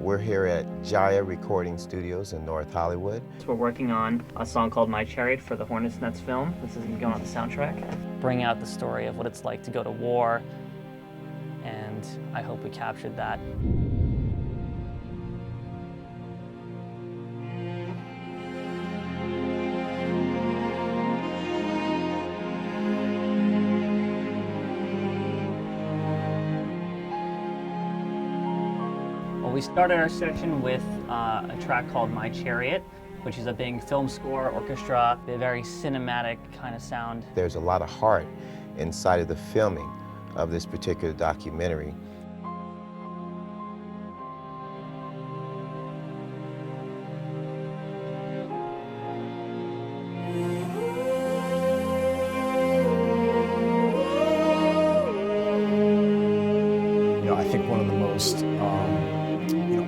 We're here at Jaya Recording Studios in North Hollywood. So we're working on a song called My Chariot for the Hornets Nest film. This is going to go on the soundtrack. Bring out the story of what it's like to go to war, and I hope we captured that. Well, we started our section with a track called My Chariot, which is a big film score, orchestra, a very cinematic kind of sound. There's a lot of heart inside of the filming of this particular documentary. I think one of the most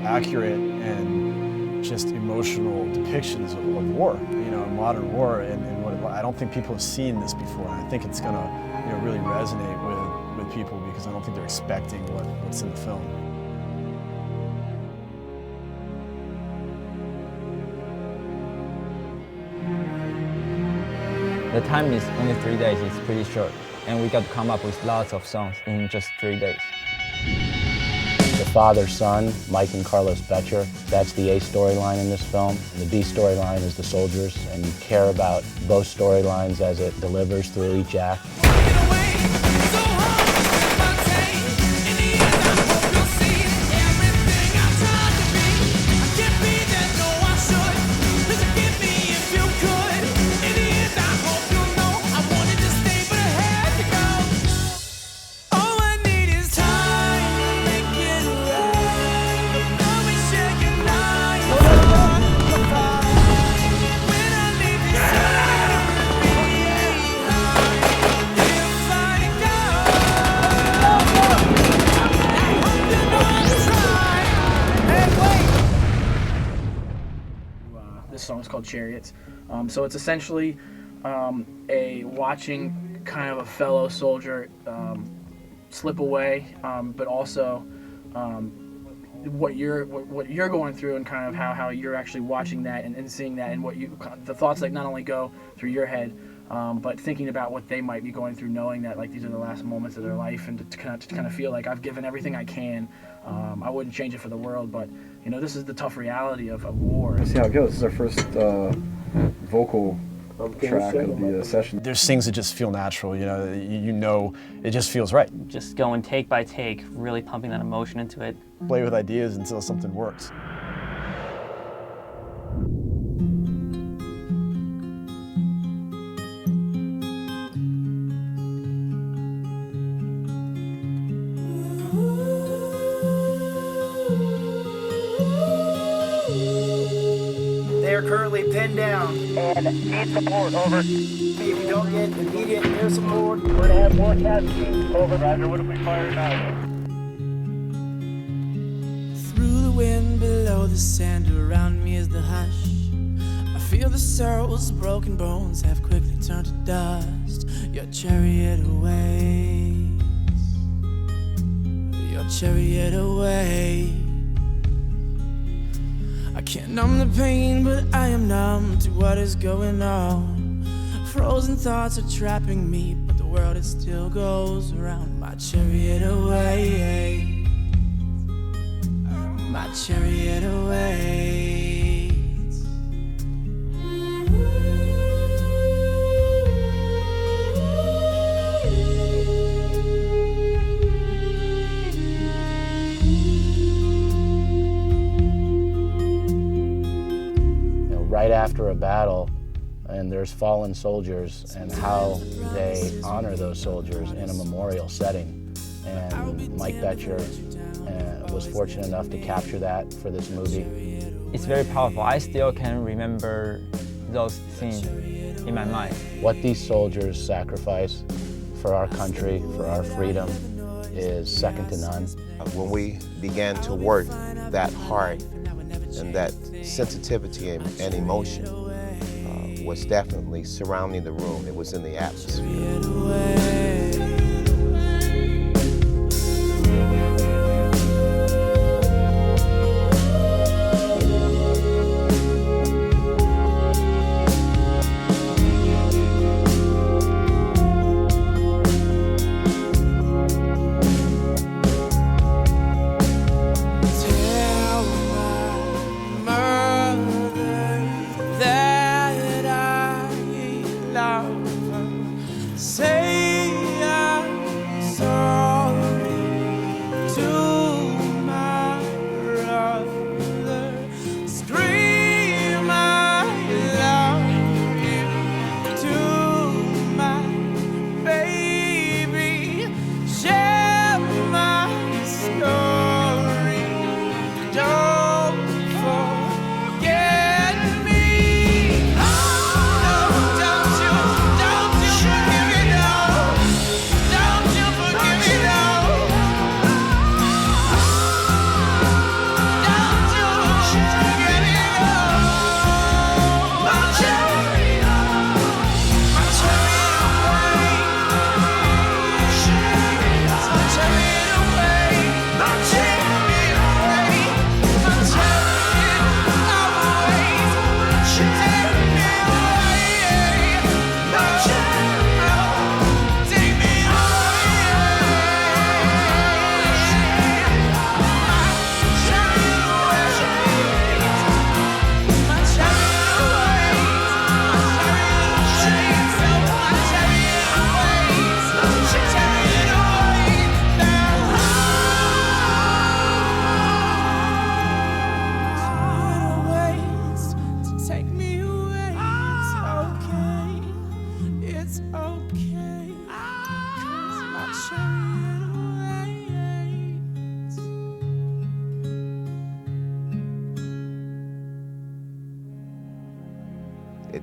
accurate and just emotional depictions of war, modern war, and what I don't think people have seen this before. And I think it's going to really resonate with people because I don't think they're expecting what's in the film. The time is only 3 days, it's pretty short, and we got to come up with lots of songs in just 3 days. The father-son, Mike and Carlos Betcher, that's the A storyline in this film. The B storyline is the soldiers, and you care about both storylines as it delivers through each act. This song is called Chariots. So it's essentially a watching kind of a fellow soldier slip away, but also what you're going through, and kind of how you're actually watching that and seeing that, and the thoughts that not only go through your head, but thinking about what they might be going through, knowing that these are the last moments of their life, and to kind of feel like I've given everything I can. I wouldn't change it for the world, but this is the tough reality of war. Let's see how it goes. This is our first vocal track of the session. There's things that just feel natural, it just feels right. Just going take by take, really pumping that emotion into it. Play with ideas until something works. They are currently pinned down. And need support, over. If you don't get immediate air support, we're going to have more casualties, over. Roger, what if we fire now? Through the wind, below the sand, around me is the hush. I feel the sorrows, broken bones have quickly turned to dust. Your chariot awaits. Your chariot awaits. I can't numb the pain, but I am numb to what is going on. Frozen thoughts are trapping me, but the world, it still goes around. My chariot away, my chariot awaits. Right after a battle, and there's fallen soldiers, and how they honor those soldiers in a memorial setting. And Mike Betcher was fortunate enough to capture that for this movie. It's very powerful. I still can remember those scenes in my mind. What these soldiers sacrifice for our country, for our freedom, is second to none. When we began to work that hard, and that sensitivity and emotion was definitely surrounding the room. It was in the atmosphere.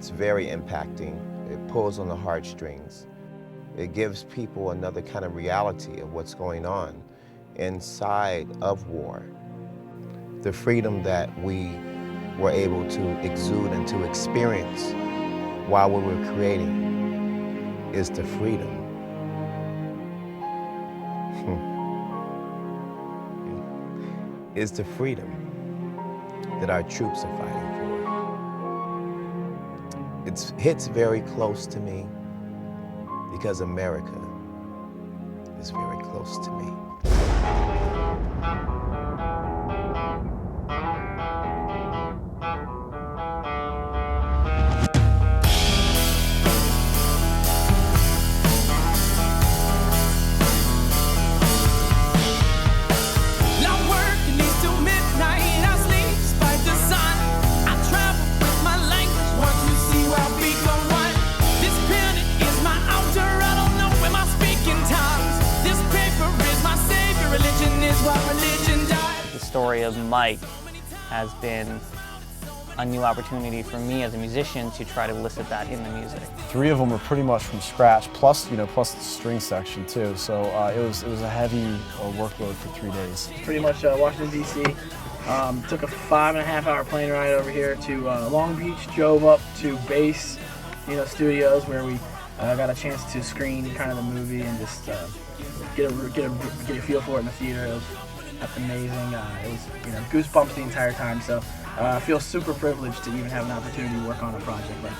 It's very impacting. It pulls on the heartstrings. It gives people another kind of reality of what's going on inside of war. The freedom that we were able to exude and to experience while we were creating is the freedom. Is the freedom that our troops are fighting for. It hits very close to me because America is very close to me. The story of Mike has been a new opportunity for me as a musician to try to elicit that in the music. 3 of them were pretty much from scratch, plus plus the string section too. So it was a heavy workload for 3 days. Pretty much Washington D.C. Took a 5.5-hour plane ride over here to Long Beach. Drove up to Base, Studios, where we got a chance to screen kind of the movie and just get a feel for it in the theater. It was amazing. It was goosebumps the entire time. So I feel super privileged to even have an opportunity to work on a project like